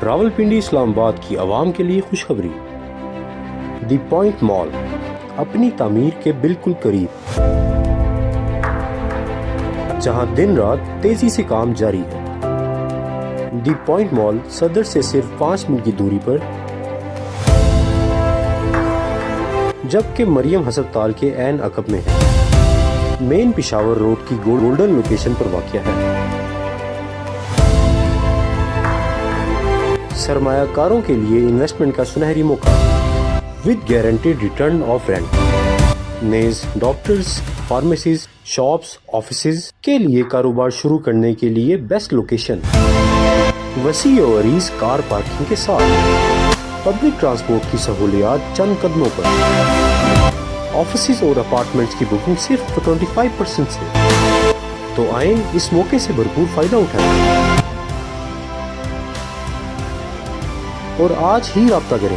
راولپنڈی اسلام آباد کی عوام کے لیے خوشخبری۔ دی پوائنٹ مال اپنی تعمیر کے بالکل قریب، جہاں دن رات تیزی سے کام جاری ہے۔ دی پوائنٹ مال صدر سے صرف 5 منٹ کی دوری پر، جبکہ مریم ہسپتال کے عین عقب میں ہے۔ مین پشاور روڈ کی گولڈن لوکیشن پر واقع ہے۔ سرمایہ کاروں کے لیے انویسٹمنٹ کا سنہری موقع with guaranteed return of rent. نیز ڈاکٹرز، فارمیسیز، شاپس، آفیسز کے لیے کاروبار شروع کرنے کے لیے بیسٹ لوکیشن۔ وسیع و عریض کار پارکنگ کے ساتھ پبلک ٹرانسپورٹ کی سہولیات چند قدموں پر۔ آفیسز اور اپارٹمنٹس کی بکنگ صرف 25% سے۔ تو آئیں اس موقع سے بھرپور فائدہ اٹھائیں اور آج ہی رابطہ کریں۔